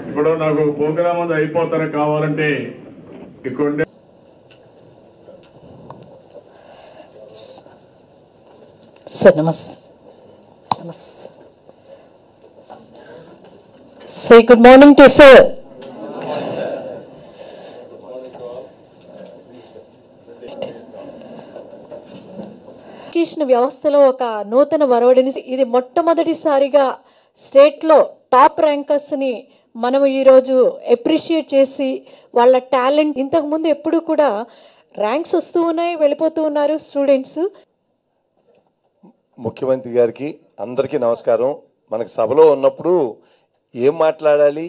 ఇప్పుడు నాకు ప్రోగ్రామ్ అది అయిపోతారా కావాలంటే ఇక్కడ సార్ నమస్తే. Say good morning to sir. Education వ్యవస్థలో ఒక నూతన వరవడిని ఇది మొట్టమొదటిసారిగా స్టేట్లో టాప్ ర్యాంకర్స్ని మనం ఈరోజు అప్రిషియేట్ చేసి వాళ్ళ టాలెంట్ ఇంతకుముందు ఎప్పుడు కూడా ర్యాంక్స్ వస్తూ ఉన్నాయి, వెళ్ళిపోతూ ఉన్నారు స్టూడెంట్స్. ముఖ్యమంత్రి గారికి అందరికీ నమస్కారం. మనకు సభలో ఉన్నప్పుడు ఏం మాట్లాడాలి,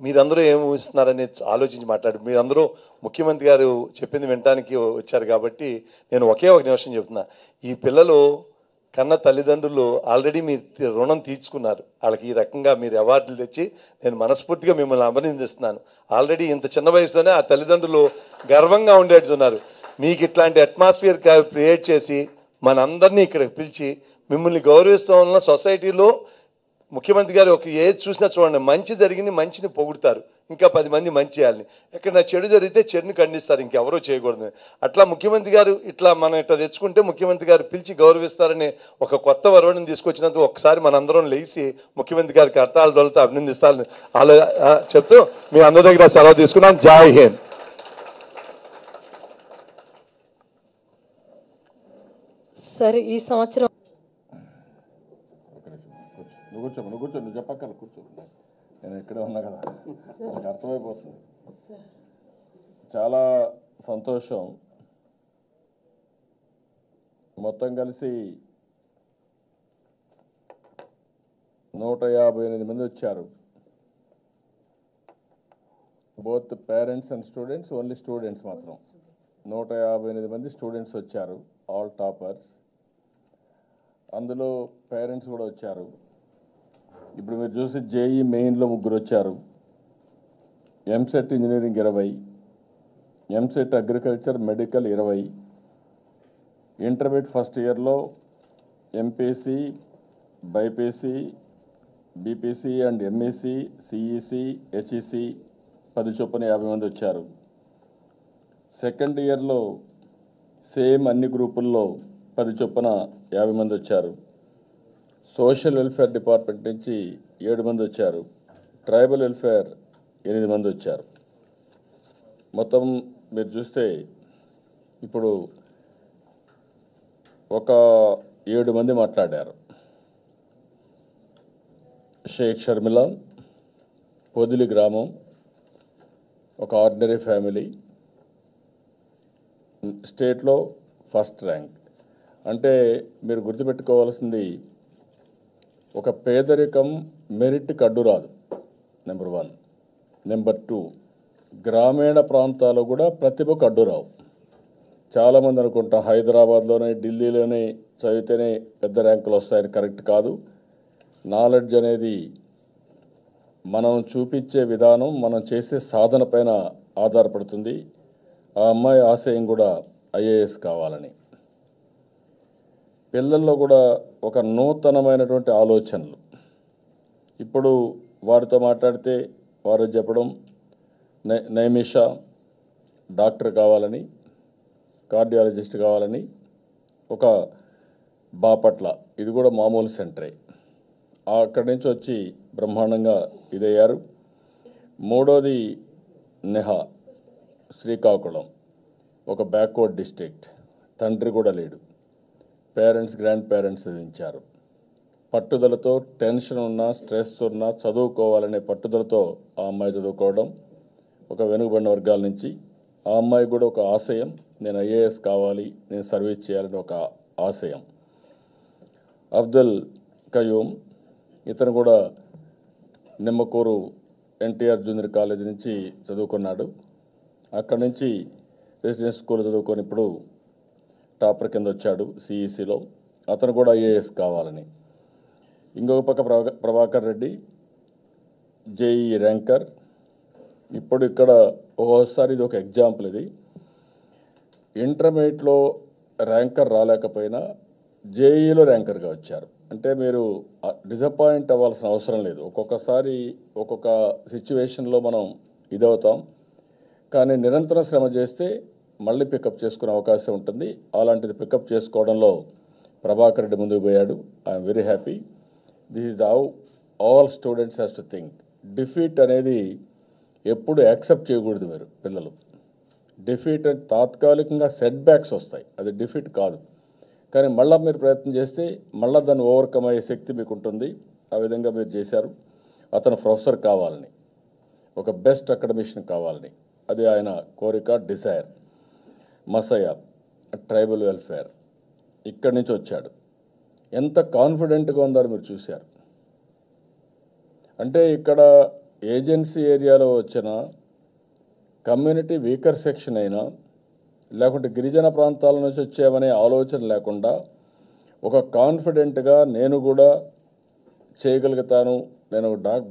మీరందరూ ఏం ఊహిస్తున్నారని ఆలోచించి మాట్లాడు. మీరందరూ ముఖ్యమంత్రి గారు చెప్పింది వినడానికి వచ్చారు కాబట్టి నేను ఒకే ఒక నిమిషం చెప్తున్నా. ఈ పిల్లలు కన్న తల్లిదండ్రులు ఆల్రెడీ మీ రుణం తీర్చుకున్నారు. వాళ్ళకి ఈ రకంగా మీరు అవార్డులు తెచ్చి నేను మనస్ఫూర్తిగా మిమ్మల్ని అభినందిస్తున్నాను. ఆల్రెడీ ఇంత చిన్న వయసులోనే ఆ తల్లిదండ్రులు గర్వంగా ఉండేట్టున్నారు. మీకు ఇట్లాంటి అట్మాస్ఫియర్ క్రియేట్ చేసి మనందరినీ ఇక్కడికి పిలిచి మిమ్మల్ని గౌరవిస్తూ ఉన్న సొసైటీలో ముఖ్యమంత్రి గారు ఒక ఏది చూసినా చూడండి, మంచి జరిగింది మంచిని పొగుడతారు, ఇంకా 10 మంది మంచి చేయాలని. ఎక్కడైనా చెడు జరిగితే చెడుని ఖండిస్తారు, ఇంకెవరో చేయకూడదు. అట్లా ముఖ్యమంత్రి గారు ఇట్లా మనం ఇట్లా తెచ్చుకుంటే ముఖ్యమంత్రి గారు పిలిచి గౌరవిస్తారని ఒక కొత్త వరవడిని తీసుకొచ్చినందుకు ఒకసారి మనందరం లేచి ముఖ్యమంత్రి గారికి అర్థాల దొలతో అభినందిస్తారని చెప్తూ మీ అందరి దగ్గర సెలవు తీసుకున్నాను. జై హింద్. సరే, ఈ సంవత్సరం నువ్వు కూర్చో, నువ్వు చెప్పక్కర్లేదు, కూర్చో. నేను ఇక్కడే ఉన్నా కదా, నాకు అర్థమైపోతుంది. చాలా సంతోషం. మొత్తం కలిసి 158 మంది వచ్చారు. Both parents and students, only students మాత్రం 158 మంది స్టూడెంట్స్ వచ్చారు, ఆల్ టాపర్స్. అందులో పేరెంట్స్ కూడా వచ్చారు. ఇప్పుడు మీరు చూసి జేఈ మెయిన్లో 3 వచ్చారు, EAMCET engineering 20, EAMCET agriculture medical 20, intermediate first ఇయర్లో MPC, BiPC, BPC and MEC, CEC, HEC 10 చొప్పున 50 మంది వచ్చారు. సెకండ్ ఇయర్లో సేమ్ అన్ని గ్రూపుల్లో 10 చొప్పున 50 మంది వచ్చారు. సోషల్ వెల్ఫేర్ డిపార్ట్మెంట్ నుంచి 7 మంది వచ్చారు. ట్రైబల్ వెల్ఫేర్ 8 మంది వచ్చారు. మొత్తం మీరు చూస్తే ఇప్పుడు ఒక 7 మంది మాట్లాడారు. షేక్ షర్మిల, పొదిలి గ్రామం, ఒక ఆర్డినరీ ఫ్యామిలీ, స్టేట్లో ఫస్ట్ ర్యాంక్. అంటే మీరు గుర్తుపెట్టుకోవాల్సింది, ఒక పేదరికం మెరిట్కి అడ్డు రాదు, నెంబర్ 1. నెంబర్ 2, గ్రామీణ ప్రాంతాల్లో కూడా ప్రతిభకు అడ్డు రావు. చాలామంది అనుకుంటాం హైదరాబాద్లోనే ఢిల్లీలోనే చదివితేనే పెద్ద ర్యాంకులు వస్తాయని. కరెక్ట్ కాదు. నాలెడ్జ్ అనేది మనం చూపించే విధానం, మనం చేసే సాధన పైన ఆధారపడుతుంది. ఆ అమ్మాయి ఆశయం కూడా ఐఏఎస్ కావాలని. పిల్లల్లో కూడా ఒక నూతనమైనటువంటి ఆలోచనలు. ఇప్పుడు వారితో మాట్లాడితే వారు చెప్పడం నైమిషా డాక్టర్ కావాలని, కార్డియాలజిస్ట్ కావాలని. ఒక బాపట్ల, ఇది కూడా మామూలు సెంటరే, అక్కడి నుంచి వచ్చి బ్రహ్మాండంగా ఇదయ్యారు. మూడోది నెహా, శ్రీకాకుళం, ఒక బ్యాక్వర్డ్ డిస్ట్రిక్ట్, తండ్రి కూడా లేడు, పేరెంట్స్ గ్రాండ్ పేరెంట్స్ చదివించారు. పట్టుదలతో, టెన్షన్ ఉన్నా స్ట్రెస్ ఉన్నా చదువుకోవాలనే పట్టుదలతో ఆ అమ్మాయి చదువుకోవడం. ఒక వెనుకబడిన వర్గాల నుంచి ఆ అమ్మాయి కూడా ఒక ఆశయం, నేను ఐఏఎస్ కావాలి, నేను సర్వీస్ చేయాలని ఒక ఆశయం. అబ్దుల్ కయూమ్, ఇతను కూడా నిమ్మకూరు ఎన్టీఆర్ జూనియర్ కాలేజ్ నుంచి చదువుకున్నాడు. అక్కడి నుంచి రెసిడెన్స్ స్కూల్ చదువుకొని ఇప్పుడు టాపర్ కింద వచ్చాడు సిఈసిలో. అతను కూడా ఐఏఎస్ కావాలని. ఇంకొక పక్క ప్రభాకర్ రెడ్డి, జేఈ ర్యాంకర్. ఇప్పుడు ఇక్కడ ఒక్కోసారి ఇది ఒక ఎగ్జాంపుల్. ఇది ఇంటర్మీడియట్లో ర్యాంకర్ రాలేకపోయినా జేఈలో ర్యాంకర్గా వచ్చారు. అంటే మీరు డిసప్పాయింట్ అవ్వాల్సిన అవసరం లేదు. ఒక్కొక్కసారి ఒక్కొక్క సిచ్యువేషన్లో మనం ఇదవుతాం, కానీ నిరంతరం శ్రమ చేస్తే మళ్ళీ పికప్ చేసుకునే అవకాశం ఉంటుంది. అలాంటిది పికప్ చేసుకోవడంలో ప్రభాకర్ రెడ్డి ముందుకు పోయాడు. I'm very happy. This is how all students has to think. Defeat అనేది ఎప్పుడు యాక్సెప్ట్ చేయకూడదు. మీరు పిల్లలు డిఫీట్ అంటే తాత్కాలికంగా సెట్ బ్యాక్స్ వస్తాయి, అది డిఫీట్ కాదు. కానీ మళ్ళీ మీరు ప్రయత్నం చేస్తే మళ్ళీ దాన్ని ఓవర్కమ్ అయ్యే శక్తి మీకు ఉంటుంది. ఆ విధంగా మీరు చేశారు. అతను ప్రొఫెసర్ కావాలని, ఒక బెస్ట్ అకాడమిషియన్ కావాలని, అది ఆయన కోరిక, డిజైర్. మసయ్య ట్రైబల్ వెల్ఫేర్ ఇక్కడి నుంచి వచ్చాడు. ఎంత కాన్ఫిడెంట్గా ఉందని మీరు చూశారు. అంటే ఇక్కడ ఏజెన్సీ ఏరియాలో వచ్చిన కమ్యూనిటీ వీకర్ సెక్షన్ అయినా, లేకుంటే గిరిజన ప్రాంతాల నుంచి వచ్చేవనే ఆలోచన లేకుండా ఒక కాన్ఫిడెంట్గా నేను కూడా చేయగలుగుతాను, నేను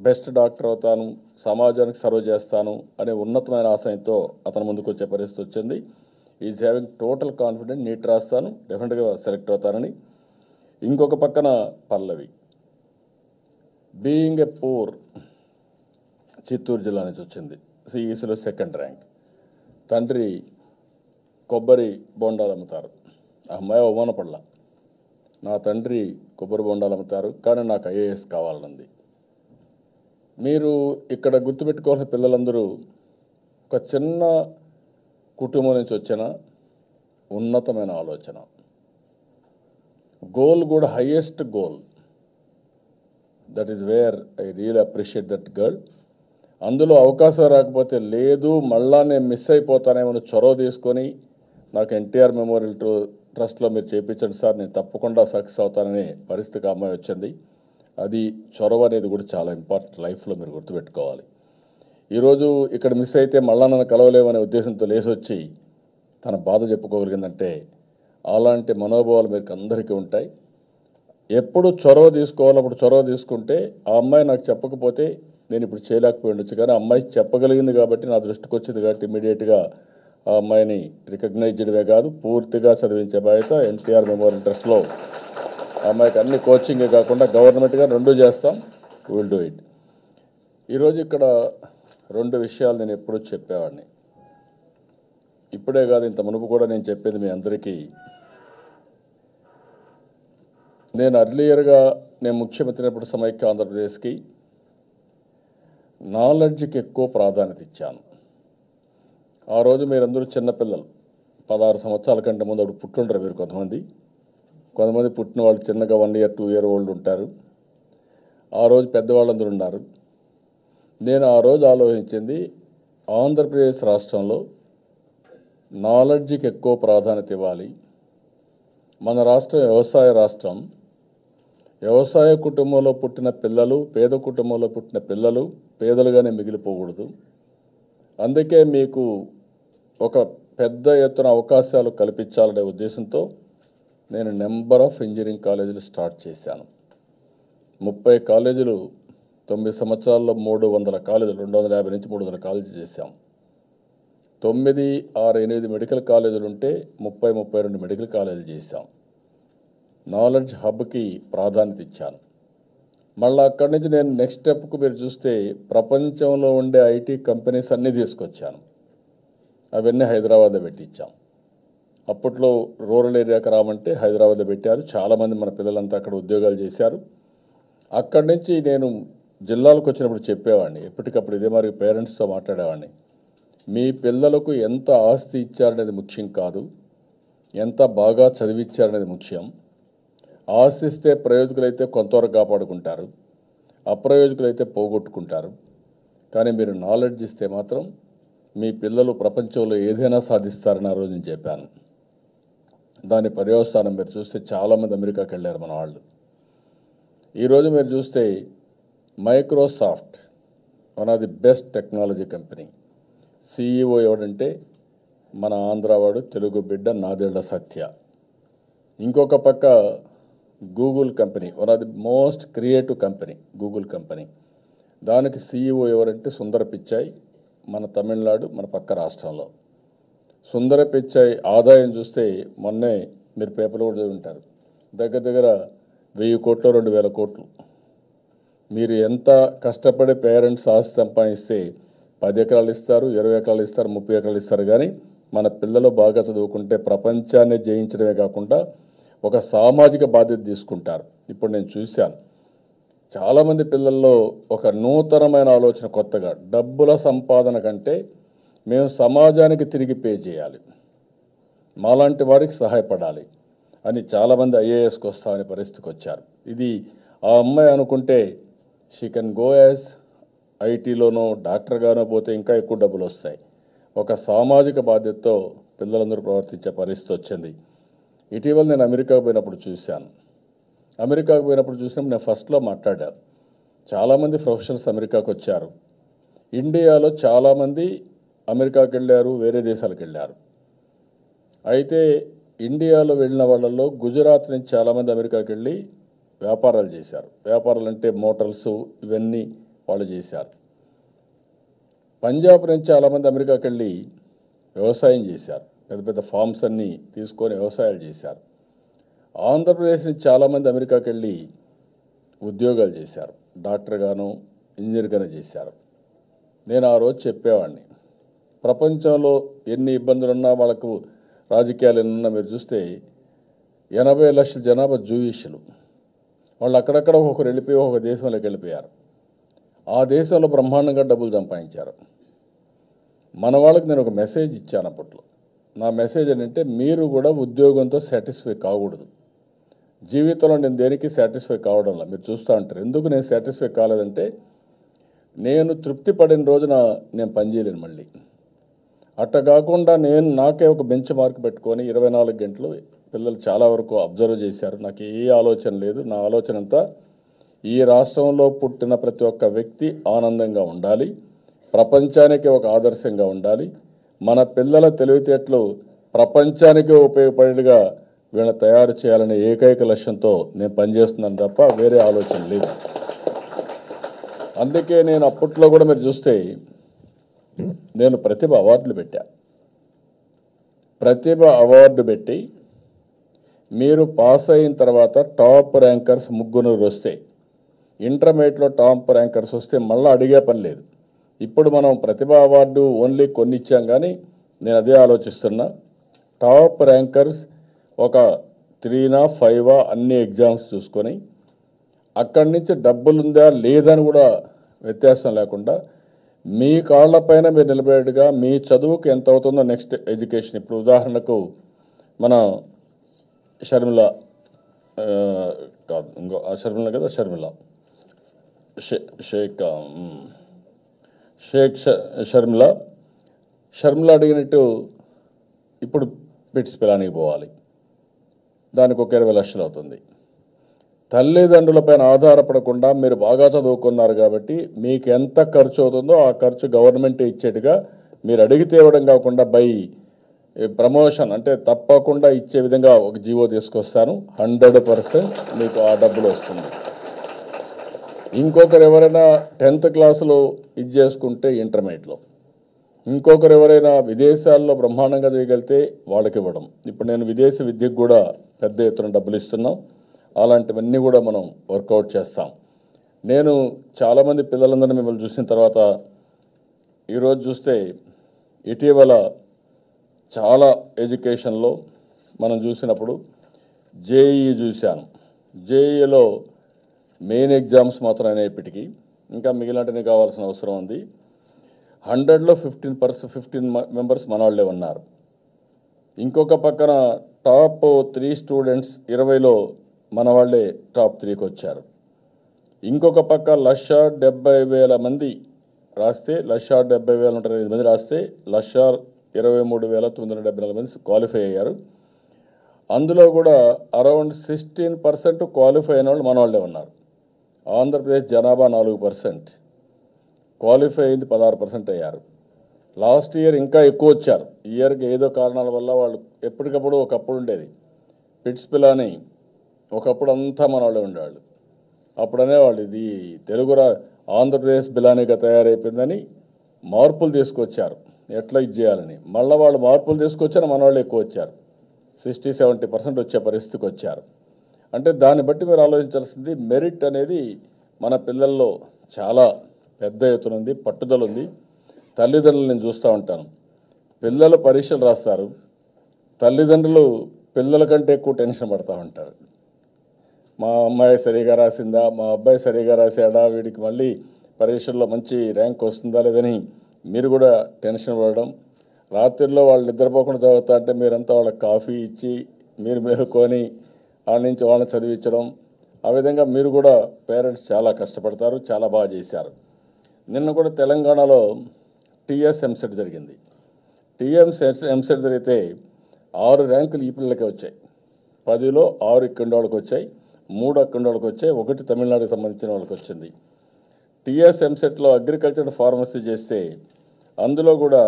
బెస్ట్ డాక్టర్ అవుతాను, సమాజానికి సర్వ్ చేస్తాను అనే ఉన్నతమైన ఆశయంతో అతను ముందుకు వచ్చే పరిస్థితి వచ్చింది. Is having total confident, NEET రాస్తాను, డెఫినెట్గా సెలెక్ట్ అవుతానని. ఇంకొక పక్కన Pallavi being a poor, Chittoor జిల్లా నుంచి వచ్చింది, సిఈసిలో సెకండ్ ర్యాంక్. తండ్రి కొబ్బరి బొండాలు అమ్ముతారు. ఆ అమ్మాయి అవమానపడలా, నా తండ్రి కొబ్బరి బొండాలు అమ్ముతారు కానీ నాకు ఐఏఎస్ కావాలన్నది. మీరు ఇక్కడ గుర్తుపెట్టుకోవాల్సిన పిల్లలందరూ ఒక చిన్న కుటుంబం నుంచి వచ్చిన ఉన్నతమైన ఆలోచన, గోల్ కూడా highest goal. That is where I real appreciate that girl. అందులో అవకాశం రాకపోతే లేదు, మళ్ళా నేను మిస్ అయిపోతానేమో చొరవ తీసుకొని నాకు ఎన్టీఆర్ మెమోరియల్ ట్రస్ట్లో మీరు చేయించండి సార్, నేను తప్పకుండా సక్సెస్ అవుతాననే పరిస్థితికి అమ్మాయి వచ్చింది. అది చొరవ అనేది కూడా చాలా ఇంపార్టెంట్ లైఫ్లో మీరు గుర్తుపెట్టుకోవాలి. ఈరోజు ఇక్కడ మిస్ అయితే మళ్ళా నన్ను కలవలేమనే ఉద్దేశంతో లేచి వచ్చి తన బాధ చెప్పుకోగలిగిందంటే అలాంటి మనోభావాలు మీకు అందరికీ ఉంటాయి. ఎప్పుడు చొరవ తీసుకోవాలి, అప్పుడు చొరవ తీసుకుంటే ఆ అమ్మాయి నాకు చెప్పకపోతే నేను ఇప్పుడు చేయలేకపోయి ఉండొచ్చు, కానీ అమ్మాయి చెప్పగలిగింది కాబట్టి నా దృష్టికి వచ్చింది కాబట్టి ఇమ్మీడియట్గా ఆ అమ్మాయిని రికగ్నైజ్ చేయడమే కాదు పూర్తిగా చదివించే బాధ్యత ఎన్టీఆర్ మెమోరియల్ ట్రస్ట్లో అమ్మాయికి అన్ని కోచింగే కాకుండా గవర్నమెంట్గా రెండూ చేస్తాం. Will do it. ఈరోజు ఇక్కడ రెండు విషయాలు నేను ఎప్పుడూ చెప్పేవాడిని, ఇప్పుడే కాదు ఇంత మునుపు కూడా నేను చెప్పేది మీ అందరికీ. నేను అర్లియర్గా నేను ముఖ్యమంత్రి అయినప్పుడు సమైక్య ఆంధ్రప్రదేశ్కి నాలెడ్జ్కి ఎక్కువ ప్రాధాన్యత ఇచ్చాను. ఆ రోజు మీరందరూ చిన్నపిల్లలు, 16 సంవత్సరాల కంటే ముందు అప్పుడు పుట్టుంటారు మీరు. కొంతమంది పుట్టిన వాళ్ళు చిన్నగా 1 year 2 year ఓల్డ్ ఉంటారు. ఆ రోజు పెద్దవాళ్ళందరూ ఉన్నారు. నేను ఆ రోజు ఆలోచించింది, ఆంధ్రప్రదేశ్ రాష్ట్రంలో నాలెడ్జ్కి ఎక్కువ ప్రాధాన్యత ఇవ్వాలి. మన రాష్ట్రం వ్యవసాయ రాష్ట్రం. వ్యవసాయ కుటుంబంలో పుట్టిన పిల్లలు, పేద కుటుంబంలో పుట్టిన పిల్లలు పేదలుగానే మిగిలిపోకూడదు. అందుకే మీకు ఒక పెద్ద ఎత్తున అవకాశాలు కల్పించాలనే ఉద్దేశంతో నేను నెంబర్ ఆఫ్ ఇంజనీరింగ్ కాలేజీలు స్టార్ట్ చేశాను. 30 కాలేజీలు 9 సంవత్సరాల్లో 300 కాలేజీలు, 250 నుంచి 300 కాలేజీలు చేశాం. 9, 6, 8 మెడికల్ కాలేజీలు ఉంటే 30-32 మెడికల్ కాలేజీలు చేశాం. నాలెడ్జ్ హబ్కి ప్రాధాన్యత ఇచ్చాను. మళ్ళీ అక్కడి నుంచి నేను నెక్స్ట్ స్టెప్కు మీరు చూస్తే ప్రపంచంలో ఉండే ఐటీ కంపెనీస్ అన్నీ తీసుకొచ్చాను. అవన్నీ హైదరాబాద్లో పెట్టించాం. అప్పట్లో రూరల్ ఏరియాకి రామంటే హైదరాబాద్లో పెట్టారు. చాలామంది మన పిల్లలంతా అక్కడ ఉద్యోగాలు చేశారు. అక్కడి నుంచి నేను జిల్లాలకు వచ్చినప్పుడు చెప్పేవాడిని, ఎప్పటికప్పుడు ఇదే మరి పేరెంట్స్తో మాట్లాడేవాడిని, మీ పిల్లలకు ఎంత ఆస్తి ఇచ్చారనేది ముఖ్యం కాదు, ఎంత బాగా చదివిచ్చారనేది ముఖ్యం. ఆశిస్తే ప్రయోజకులైతే కొంతవరకు కాపాడుకుంటారు, అప్రయోజకులైతే పోగొట్టుకుంటారు. కానీ మీరు నాలెడ్జ్ ఇస్తే మాత్రం మీ పిల్లలు ప్రపంచంలో ఏదైనా సాధిస్తారని ఆ రోజు నేను చెప్పాను. దాని పర్యవసానం మీరు చూస్తే చాలామంది అమెరికాకి వెళ్ళారు మన వాళ్ళు. ఈరోజు మీరు చూస్తే Microsoft one of the best technology company. CEO ఎవడంటే మన ఆంధ్రావాడు, తెలుగు బిడ్డ, నాదేళ్ల సత్య. ఇంకొక పక్క Google company, one of the most creative company Google company. దానికి CEO ఎవరంటే సుందర పిచ్చాయ్, మన తమిళనాడు, మన పక్క రాష్ట్రంలో. సుందర పిచ్చాయ్ ఆదాయం చూస్తే మొన్నే మీరు పేపర్లో కూడా చదివి ఉంటారు, దగ్గర దగ్గర 1000 కోట్లు 2000 కోట్లు. మీరు ఎంత కష్టపడి పేరెంట్స్ ఆస్తి సంపాదిస్తే 10 ఎకరాలు ఇస్తారు, 20 ఎకరాలు ఇస్తారు, 30 ఎకరాలు ఇస్తారు. కానీ మన పిల్లలు బాగా చదువుకుంటే ప్రపంచాన్ని జయించడమే కాకుండా ఒక సామాజిక బాధ్యత తీసుకుంటారు. ఇప్పుడు నేను చూశాను చాలామంది పిల్లల్లో ఒక నూతనమైన ఆలోచన, కొత్తగా డబ్బుల సంపాదన కంటే మేము సమాజానికి తిరిగి పే చేయాలి, మాలాంటి వారికి సహాయపడాలి అని చాలామంది ఐఏఎస్కి వస్తామనే పరిస్థితికి వచ్చారు. ఇది ఆ అమ్మాయి అనుకుంటే షీ కెన్ గో యాజ్ ఐటీలోనో డాక్టర్గానో పోతే ఇంకా ఎక్కువ డబ్బులు వస్తాయి. ఒక సామాజిక బాధ్యతతో పిల్లలందరూ ప్రవర్తించే పరిస్థితి వచ్చింది. ఇటీవల నేను అమెరికాకు పోయినప్పుడు చూశాను. అమెరికాకు పోయినప్పుడు చూసినప్పుడు నేను ఫస్ట్లో మాట్లాడాను. చాలామంది ప్రొఫెషనల్స్ అమెరికాకు వచ్చారు. ఇండియాలో చాలామంది అమెరికాకి వెళ్ళారు, వేరే దేశాలకు వెళ్ళారు. అయితే ఇండియాలో వెళ్ళిన వాళ్ళల్లో గుజరాత్ నుంచి చాలామంది అమెరికాకి వెళ్ళి వ్యాపారాలు చేశారు. వ్యాపారాలు అంటే మోటార్స్ ఇవన్నీ వాళ్ళు చేశారు. పంజాబ్ నుంచి చాలామంది అమెరికాకి వెళ్ళి వ్యవసాయం చేశారు. పెద్ద పెద్ద ఫార్మ్స్ అన్నీ తీసుకొని వ్యవసాయాలు చేశారు. ఆంధ్రప్రదేశ్ నుంచి చాలామంది అమెరికాకి వెళ్ళి ఉద్యోగాలు చేశారు. డాక్టర్గాను ఇంజనీర్గాను చేశారు. నేను ఆ రోజు చెప్పేవాడిని, ప్రపంచంలో ఎన్ని ఇబ్బందులున్నా వాళ్ళకు రాజకీయాలు ఎన్నున్నా మీరు చూస్తే 80 లక్షల జనాభా జూయిషులు. వాళ్ళు అక్కడక్కడ ఒకరు వెళ్ళిపోయి ఒక దేశంలోకి వెళ్ళిపోయారు. ఆ దేశంలో బ్రహ్మాండంగా డబ్బులు సంపాదించారు. మన వాళ్ళకి నేను ఒక మెసేజ్ ఇచ్చాను అప్పట్లో. నా మెసేజ్ ఏంటంటే, మీరు కూడా ఉద్యోగంతో సాటిస్ఫై కాకూడదు. జీవితంలో నేను దేనికి సాటిస్ఫై కావడంలా మీరు చూస్తూ ఉంటారు. ఎందుకు నేను సాటిస్ఫై కాలేదంటే, నేను తృప్తి పడిన రోజున నేను పనిచేయలేను మళ్ళీ. అట్ట కాకుండా నేను నాకే ఒక బెంచ్ మార్క్ పెట్టుకొని 24 గంటలు పిల్లలు చాలా వరకు అబ్జర్వ్ చేశారు. నాకు ఏ ఆలోచన లేదు. నా ఆలోచన అంతా ఈ రాష్ట్రంలో పుట్టిన ప్రతి ఒక్క వ్యక్తి ఆనందంగా ఉండాలి, ప్రపంచానికి ఒక ఆదర్శంగా ఉండాలి, మన పిల్లల తెలివితేటలు ప్రపంచానికి ఉపయోగపడేట్టుగా వీళ్ళని తయారు చేయాలనే ఏకైక లక్ష్యంతో నేను పనిచేస్తున్నాను తప్ప వేరే ఆలోచన లేదు. అందుకే నేను అప్పట్లో కూడా మీరు చూస్తే నేను ప్రతిభ అవార్డులు పెట్టా. ప్రతిభ అవార్డు పెట్టి మీరు పాస్ అయిన తర్వాత టాప్ ర్యాంకర్స్ 3 వస్తే, ఇంటర్మీడియట్లో టాప్ ర్యాంకర్స్ వస్తే మళ్ళీ అడిగే పని లేదు. ఇప్పుడు మనం ప్రతిభ అవార్డు ఓన్లీ కొన్ని ఇచ్చాం, కానీ నేను అదే ఆలోచిస్తున్నా. టాప్ ర్యాంకర్స్ ఒక 3 5 అన్ని ఎగ్జామ్స్ చూసుకొని అక్కడి నుంచి డబ్బులుందా లేదని కూడా వ్యత్యాసం లేకుండా మీ కాళ్ళపైన మీరు నిలబడేట్టుగా మీ చదువుకు ఎంత అవుతుందో నెక్స్ట్ ఎడ్యుకేషన్. ఇప్పుడు ఉదాహరణకు మన షర్మిల కాదు, ఇంకో షర్మిల కదా, షర్మిల అడిగినట్టు ఇప్పుడు పిట్స్ పిలానికి పోవాలి, దానికి ఒక 20 లక్షలు అవుతుంది. తల్లిదండ్రులపైన ఆధారపడకుండా మీరు బాగా చదువుకున్నారు కాబట్టి మీకు ఎంత ఖర్చు అవుతుందో ఆ ఖర్చు గవర్నమెంట్ ఇచ్చేట్టుగా మీరు అడిగితే ఇవ్వడం కాకుండా బై ప్రమోషన్ అంటే తప్పకుండా ఇచ్చే విధంగా ఒక జీవో తీసుకొస్తాను. 100% మీకు ఆ డబ్బులు వస్తుంది. ఇంకొకరు ఎవరైనా 10th క్లాసులో ఇది చేసుకుంటే ఇంటర్మీడియట్లో, ఇంకొకరు ఎవరైనా విదేశాల్లో బ్రహ్మాండంగా చేయగలిగితే వాళ్ళకి ఇవ్వడం. ఇప్పుడు నేను విదేశీ విద్యకు కూడా పెద్ద ఎత్తున డబ్బులు ఇస్తున్నాం. అలాంటివన్నీ కూడా మనం వర్కౌట్ చేస్తాం. నేను చాలామంది పిల్లలందరినీ మిమ్మల్ని చూసిన తర్వాత ఈరోజు చూస్తే ఇటీవల చాలా ఎడ్యుకేషన్లో మనం చూసినప్పుడు జేఈఈ చూశాను. జేఈఈలో మెయిన్ ఎగ్జామ్స్ మాత్రం అయినప్పటికీ ఇంకా మిగిలినటిని కావాల్సిన అవసరం ఉంది. 100లో 15 మెంబర్స్ మన వాళ్ళే ఉన్నారు. ఇంకొక పక్కన టాప్ 3 స్టూడెంట్స్ 20లో మన వాళ్ళే టాప్ 3కి వచ్చారు. ఇంకొక పక్క 1,70,000 మంది రాస్తే 1,70,000 మంది రాస్తే 1,23,974 మంది క్వాలిఫై అయ్యారు. అందులో కూడా అరౌండ్ 16% క్వాలిఫై అయిన వాళ్ళు మన వాళ్ళే ఉన్నారు. ఆంధ్రప్రదేశ్ జనాభా 4%, క్వాలిఫై అయింది 16% అయ్యారు. లాస్ట్ ఇయర్ ఇంకా ఎక్కువ వచ్చారు. ఈ ఇయర్కి ఏదో కారణాల వల్ల వాళ్ళు ఎప్పటికప్పుడు ఒకప్పుడు ఉండేది పిట్స్ పిల్లని, ఒకప్పుడు అంతా మన వాళ్ళే ఉండేవాళ్ళు. అప్పుడు అనేవాళ్ళు ఇది తెలుగు ఆంధ్రప్రదేశ్ బిలానీగా తయారైపోయిందని మార్పులు తీసుకొచ్చారు, ఎట్లా ఇది చేయాలని. మళ్ళీ వాళ్ళు మార్పులు తీసుకొచ్చారు, మన వాళ్ళు ఎక్కువ వచ్చారు, 60-70% వచ్చే పరిస్థితికి వచ్చారు. అంటే దాన్ని బట్టి మీరు ఆలోచించాల్సింది మెరిట్ అనేది మన పిల్లల్లో చాలా పెద్ద ఎత్తున ఉంది, పట్టుదల ఉంది. తల్లిదండ్రులు నేను చూస్తూ ఉంటాను, పిల్లలు పరీక్షలు రాస్తారు, తల్లిదండ్రులు పిల్లల కంటే ఎక్కువ టెన్షన్ పడుతూ ఉంటారు. మా అమ్మాయి సరిగా రాసిందా, మా అబ్బాయి సరిగా రాశాడా, వీడికి మళ్ళీ పరీక్షల్లో మంచి ర్యాంక్ వస్తుందా లేదని మీరు కూడా టెన్షన్ పడడం. రాత్రిలో వాళ్ళు నిద్రపోకుండా చదువుతా అంటే మీరంతా వాళ్ళకి కాఫీ ఇచ్చి మీరు మేలుకొని వాళ్ళ నుంచి వాళ్ళని చదివించడం. ఆ విధంగా మీరు కూడా పేరెంట్స్ చాలా కష్టపడతారు, చాలా బాగా చేశారు. నిన్న కూడా తెలంగాణలో టీఎస్ ఎంసెట్ జరిగింది. ఎంసెట్ జరిగితే 6 ర్యాంకులు ఈ పిల్లలకే వచ్చాయి. 10లో 6 ఇక్కడి వాళ్ళకి వచ్చాయి, 3 అక్కడి వాళ్ళకి వచ్చాయి, 1 తమిళనాడుకి సంబంధించిన వాళ్ళకి వచ్చింది. టీఎస్ ఎంసెట్లో అగ్రికల్చర్ ఫార్మసీ చేస్తే అందులో కూడా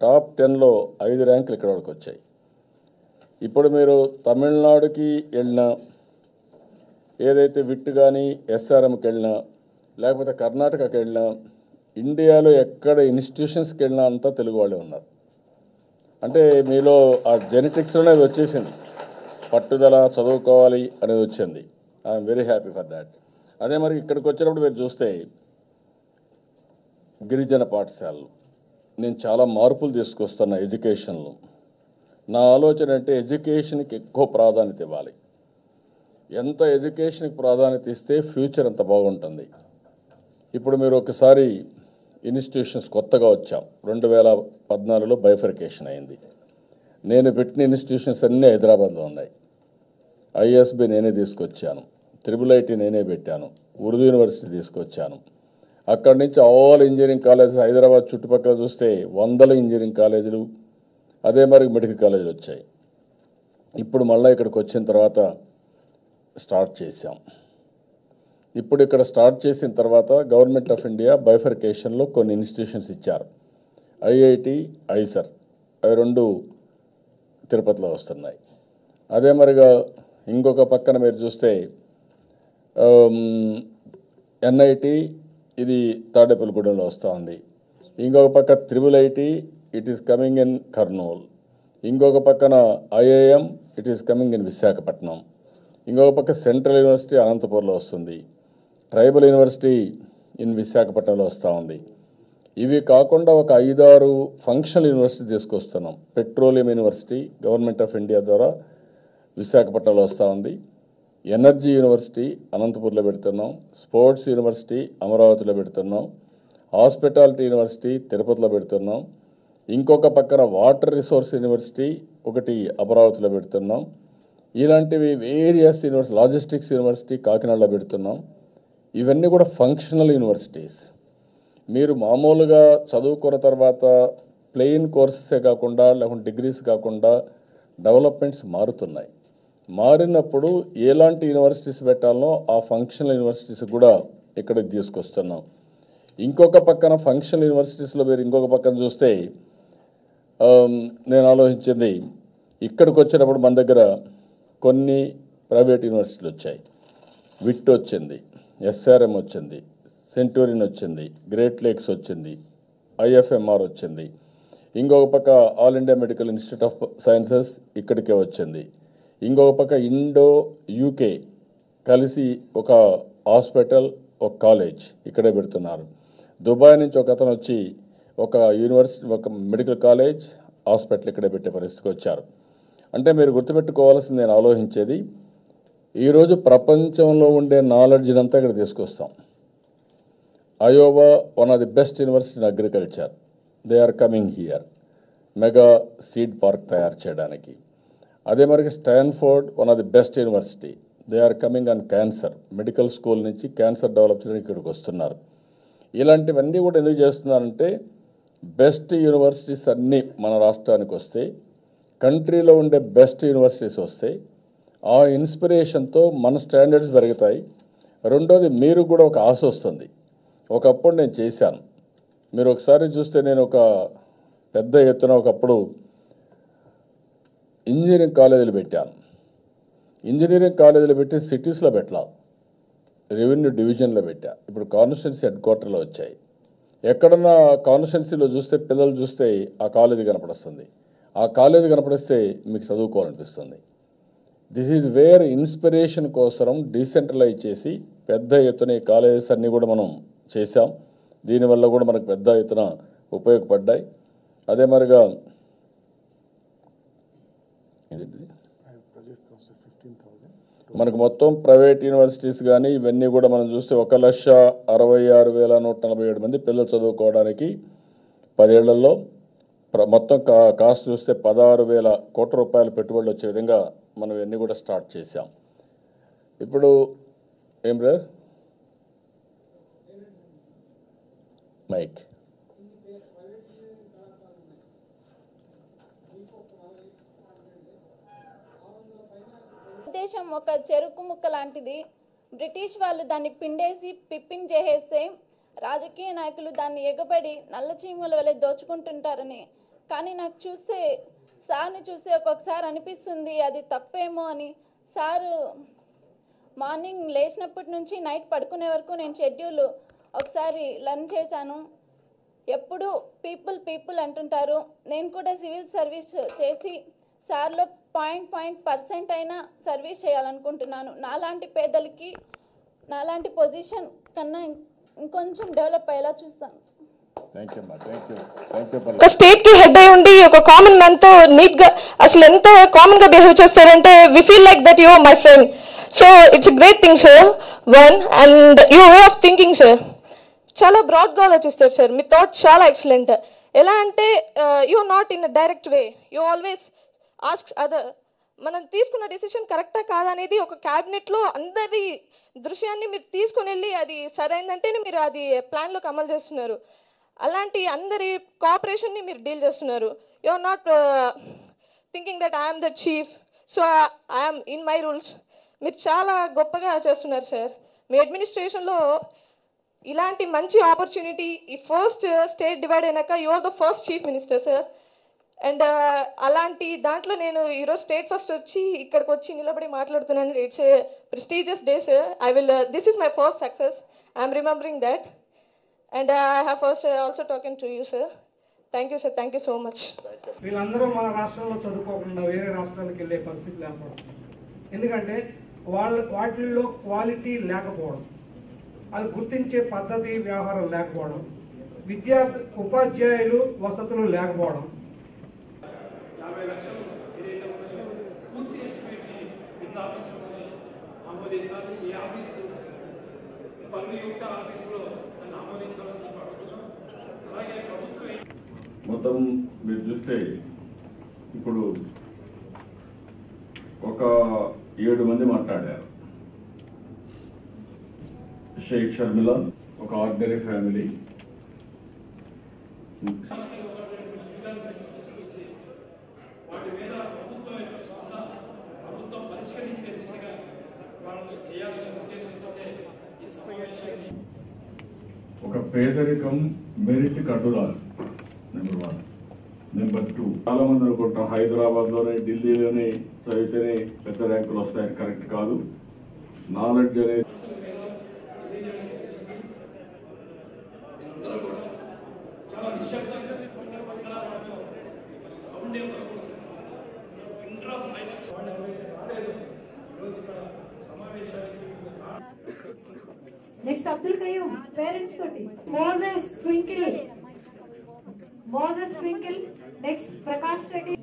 టాప్ 10లో 5 ర్యాంకులు ఇక్కడ వాళ్ళకి వచ్చాయి. ఇప్పుడు మీరు తమిళనాడుకి వెళ్ళినా, ఏదైతే విట్ కానీ ఎస్ఆర్ఎంకి వెళ్ళినా, లేకపోతే కర్ణాటకకి వెళ్ళినా, ఇండియాలో ఎక్కడ ఇన్స్టిట్యూషన్స్కి వెళ్ళినా అంతా తెలుగు వాళ్ళే ఉన్నారు. అంటే మీలో ఆ జెనెటిక్స్లోనే అది వచ్చేసింది, పట్టుదల, చదువుకోవాలి అనేది వచ్చింది. I'm very happy for that. అదే మరి ఇక్కడికి వచ్చినప్పుడు మీరు చూస్తే గిరిజన పాఠశాలలు నేను చాలా మార్పులు తీసుకొస్తున్నా ఎడ్యుకేషన్లో. నా ఆలోచన అంటే ఎడ్యుకేషన్కి ఎక్కువ ప్రాధాన్యత ఇవ్వాలి. ఎంత ఎడ్యుకేషన్కి ప్రాధాన్యత ఇస్తే ఫ్యూచర్ అంత బాగుంటుంది. ఇప్పుడు మీరు ఒకసారి ఇన్స్టిట్యూషన్స్ కొత్తగా వచ్చాం, 2014లో బైఫర్కేషన్ అయింది. నేను పెట్టిన ఇన్స్టిట్యూషన్స్ అన్నీ హైదరాబాద్లో ఉన్నాయి. ఐఎస్బి నేనే తీసుకొచ్చాను, IIIT నేనే పెట్టాను, ఉర్దూ యూనివర్సిటీ తీసుకొచ్చాను. అక్కడి నుంచి ఆల్ ఇంజనీరింగ్ కాలేజెస్ హైదరాబాద్ చుట్టుపక్కల చూస్తే 100 ఇంజనీరింగ్ కాలేజీలు, అదే మరి మెడికల్ కాలేజీలు వచ్చాయి. ఇప్పుడు మళ్ళీ ఇక్కడికి వచ్చిన తర్వాత స్టార్ట్ చేశాం. ఇప్పుడు ఇక్కడ స్టార్ట్ చేసిన తర్వాత గవర్నమెంట్ ఆఫ్ ఇండియా బైఫర్కేషన్లో కొన్ని ఇన్స్టిట్యూషన్స్ ఇచ్చారు. ఐఐటి, ఐసర్ అవి 2 తిరుపతిలో వస్తున్నాయి. అదే మరిగా ఇంకొక పక్కన మీరు చూస్తే ఎన్ఐటి ఇది తాడేపల్లిగూడెంలో వస్తూ ఉంది. ఇంకొక పక్క IIIT it is coming in Kurnool. ఇంకొక పక్కన IIM it is coming in Visakhapatnam. ఇంకొక పక్క సెంట్రల్ యూనివర్సిటీ అనంతపూర్లో వస్తుంది. ట్రైబల్ యూనివర్సిటీ ఇన్ విశాఖపట్నంలో వస్తూ ఉంది. ఇవి కాకుండా ఒక 5-6 ఫంక్షనల్ యూనివర్సిటీ తీసుకొస్తున్నాం. Petroleum university government of India ద్వారా విశాఖపట్నంలో వస్తూ ఉంది. ఎనర్జీ యూనివర్సిటీ అనంతపూర్లో పెడుతున్నాం. స్పోర్ట్స్ యూనివర్సిటీ అమరావతిలో పెడుతున్నాం. హాస్పిటాలిటీ యూనివర్సిటీ తిరుపతిలో పెడుతున్నాం. ఇంకొక పక్కన వాటర్ రిసోర్స్ యూనివర్సిటీ ఒకటి అమరావతిలో పెడుతున్నాం. ఇలాంటివి వేరియస్ యూనివర్సిటీ, లాజిస్టిక్స్ యూనివర్సిటీ కాకినాడలో పెడుతున్నాం. ఇవన్నీ కూడా ఫంక్షనల్ యూనివర్సిటీస్. మీరు మామూలుగా చదువుకున్న తర్వాత ప్లెయిన్ కోర్సెసే కాకుండా, లేకుంటే డిగ్రీస్ కాకుండా డెవలప్మెంట్స్ మారుతున్నాయి. మారినప్పుడు ఎలాంటి యూనివర్సిటీస్ పెట్టాలనో ఆ ఫంక్షనల్ యూనివర్సిటీస్ కూడా ఇక్కడికి తీసుకొస్తున్నాం. ఇంకొక పక్కన ఫంక్షనల్ యూనివర్సిటీస్లో మీరు ఇంకొక పక్కన చూస్తే నేను ఆలోచించింది, ఇక్కడికి వచ్చినప్పుడు మన దగ్గర కొన్ని ప్రైవేట్ యూనివర్సిటీలు వచ్చాయి. విట్ వచ్చింది, ఎస్ఆర్ఎం వచ్చింది, సెంటూరియన్ వచ్చింది, గ్రేట్ లేక్స్ వచ్చింది, ఐఎఫ్ఎంఆర్ వచ్చింది. ఇంకొక పక్క all India medical institute of sciences ఇక్కడికే వచ్చింది. ఇంకొక పక్క ఇండో యూకే కలిసి ఒక హాస్పిటల్, ఒక కాలేజ్ ఇక్కడే పెడుతున్నారు. దుబాయ్ నుంచి ఒక అతను వచ్చి ఒక యూనివర్సిటీ, ఒక మెడికల్ కాలేజ్, హాస్పిటల్ ఇక్కడే పెట్టే పరిస్థితికి వచ్చారు. అంటే మీరు గుర్తుపెట్టుకోవాల్సింది, నేను ఆలోచించేది, ఈరోజు ప్రపంచంలో ఉండే నాలెడ్జ్ని అంతా ఇక్కడ తీసుకొస్తాం. Iowa one of the best university in agriculture, they are coming here mega seed park తయారు చేయడానికి. అదే మరి Stanford one of the best university, they are coming on cancer, medical school నుంచి క్యాన్సర్ డెవలప్ చేయడానికి ఇక్కడికి వస్తున్నారు. ఇలాంటివన్నీ కూడా ఎందుకు చేస్తున్నారంటే బెస్ట్ యూనివర్సిటీస్ అన్నీ మన రాష్ట్రానికి వస్తే, కంట్రీలో ఉండే బెస్ట్ యూనివర్సిటీస్ వస్తాయి. ఆ ఇన్స్పిరేషన్తో మన స్టాండర్డ్స్ పెరుగుతాయి. రెండోది మీరు కూడా ఒక ఆశ వస్తుంది. ఒకప్పుడు నేను చేశాను, మీరు ఒకసారి చూస్తే నేను ఒక పెద్ద ఎత్తున ఒకప్పుడు ఇంజనీరింగ్ కాలేజీలు పెట్టాను. ఇంజనీరింగ్ కాలేజీలు పెట్టి సిటీస్లో పెట్టాలి, రెవెన్యూ డివిజన్లో పెట్టా. ఇప్పుడు కాన్స్టిట్యున్సీ హెడ్ క్వార్టర్లో వచ్చాయి. ఎక్కడన్నా కాన్స్టిట్యున్సీలో చూస్తే పిల్లలు చూస్తే ఆ కాలేజీ కనపడుస్తుంది. ఆ కాలేజీ కనపడిస్తే మీకు చదువుకోవాలనిపిస్తుంది. దిస్ ఈజ్ వేర్ ఇన్స్పిరేషన్ కోసం డీసెంట్రలైజ్ చేసి పెద్ద ఎత్తున ఈ కాలేజెస్ అన్నీ కూడా మనం చేశాం. దీనివల్ల కూడా మనకు పెద్ద ఎత్తున ఉపయోగపడ్డాయి. అదే మరిగా మనకు మొత్తం ప్రైవేట్ యూనివర్సిటీస్ కానీ ఇవన్నీ కూడా మనం చూస్తే 1,66,147 మంది పిల్లలు చదువుకోవడానికి 10 ఏళ్లలో మొత్తం కాస్ట్ చూస్తే 16,000 కోట్ల రూపాయల పెట్టుబడులు వచ్చే విధంగా మనం ఇవన్నీ కూడా స్టార్ట్ చేశాం. ఇప్పుడు ఏం రే మైక్ దేశం ఒక చెరుకు ముక్క లాంటిది. బ్రిటిష్ వాళ్ళు దాన్ని పిండేసి పిప్పిన్ చేసేస్తే రాజకీయ నాయకులు దాన్ని ఎగబడి నల్ల చీమల వలె దోచుకుంటుంటారని. కానీ నాకు చూస్తే సార్ని చూస్తే ఒక్కొక్కసారి అనిపిస్తుంది అది తప్పేమో అని. సారు మార్నింగ్ లేచినప్పటి నుంచి నైట్ పడుకునే వరకు నేను షెడ్యూల్ ఒకసారి లర్న్ చేశాను. ఎప్పుడు పీపుల్ అంటుంటారు. నేను కూడా సివిల్ సర్వీస్ చేసి సార్లో 0.0% అయినా సర్వీస్ చేయాలనుకుంటున్నాను. నాలాంటి పేదలకి నాలాంటి పొజిషన్ కన్నా ఇంకొంచెం డెవలప్ అయ్యేలా చూస్తాను. ఒక స్టేట్ కి హెడ్ అయి ఉండి ఒక కామన్ మ్యాన్ తో నీట్ గా అసలు ఎంత కామన్ గా బిహేవ్ చేస్తారంటే we feel like that you are my friend. So it's great thing sir. One and your way of thinking sir చాలా బ్రాడ్ గా ఆలోచిస్తారు సార్. మీ థాట్ చాలా ఎక్సలెంట్. ఎలా అంటే you are not in a direct way, you always ask other. మనం తీసుకున్న డెసిషన్ కరెక్టా కాదా అనేది ఒక క్యాబినెట్లో అందరి దృశ్యాన్ని మీరు తీసుకుని వెళ్ళి అది సరైందంటేనే మీరు అది ప్లాన్లోకి అమలు చేస్తున్నారు. అలాంటి అందరి కోఆపరేషన్ని మీరు డీల్ చేస్తున్నారు. You are not thinking that I'm the chief, so I'm in my rules. మీరు చాలా గొప్పగా చేస్తున్నారు సార్. మీ అడ్మినిస్ట్రేషన్లో ఇలాంటి మంచి ఆపర్చునిటీ ఈ ఫస్ట్ స్టేట్ డివైడ్ అయినాక you are the first chief minister sir. And అలాంటి దాంట్లో నేను ఈరోజు స్టేట్ ఫస్ట్ వచ్చి ఇక్కడికి వచ్చి నిలబడి మాట్లాడుతున్నాను. It's a prestigious day sir. This is my first success. I'm remembering that. And I have first also talking to you sir. Thank you sir. Thank you so much. వీళ్ళందరూ మన రాష్ట్రంలో చదువుకోకుండా వేరే రాష్ట్రాలకు వెళ్ళే పరిస్థితి లేకపోవడం, ఎందుకంటే వాటిల్లో క్వాలిటీ లేకపోవడం, అది గుర్తించే పద్ధతి వ్యవహారం లేకపోవడం, ఉపాధ్యాయులు వసతులు లేకపోవడం. 50 లక్షలు ఏదైతే ఉన్నాయో పూర్తి ఎస్టిమేట్ కింద ఆఫీసులో ఆమోదించాలి. ఈ ఆఫీసు పన్నుయుక్త ఆఫీసులో దాన్ని ఆమోదించాలని అడుగుతున్నాం. అలాగే ప్రభుత్వం మొత్తం మీరు చూస్తే ఇప్పుడు ఒక 7 మంది మాట్లాడారు. షేక్ షర్మిల ఒక ఆర్డినరీ ఫ్యామిలీ, వాటి మీద ప్రభుత్వం యొక్క స్పందన ప్రభుత్వం పరిష్కరించే దిశగా వాళ్ళని చేయాలనే ఉద్దేశంతో ఈ సమావేశాన్ని ఒక పేదరికం మెరిట్ కట్టురాలు నెంబర్ 1. నెంబర్ 2, చాలా మంది అనుకుంటాం హైదరాబాద్లోనే ఢిల్లీలోనే చదివితేనే పెద్ద ర్యాంకులు వస్తాయని. కరెక్ట్ కాదు. నాలెడ్జ్ అనేది చాలా నిశ్శబ్దంగా సౌండ్ ఇంట్రాప్ సైలెన్స్ వాళ్ళు ఎవరైతే రాలేదు ఈరోజు ఇక్కడ సమావేశానికి. నెక్స్ట్ అబ్దుల్ కయ్యూం పేరెంట్స్ తోటి Moses twinkle. Next Prakash Reddy.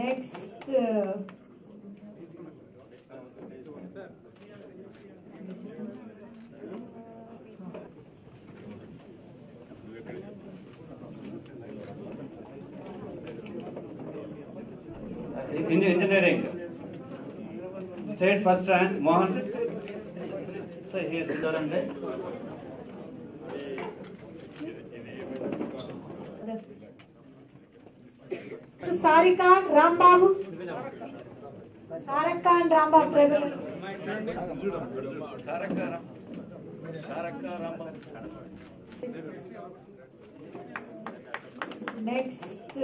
Next engineering state first rank Mohan so he is Indorande. Sarika Rambabu next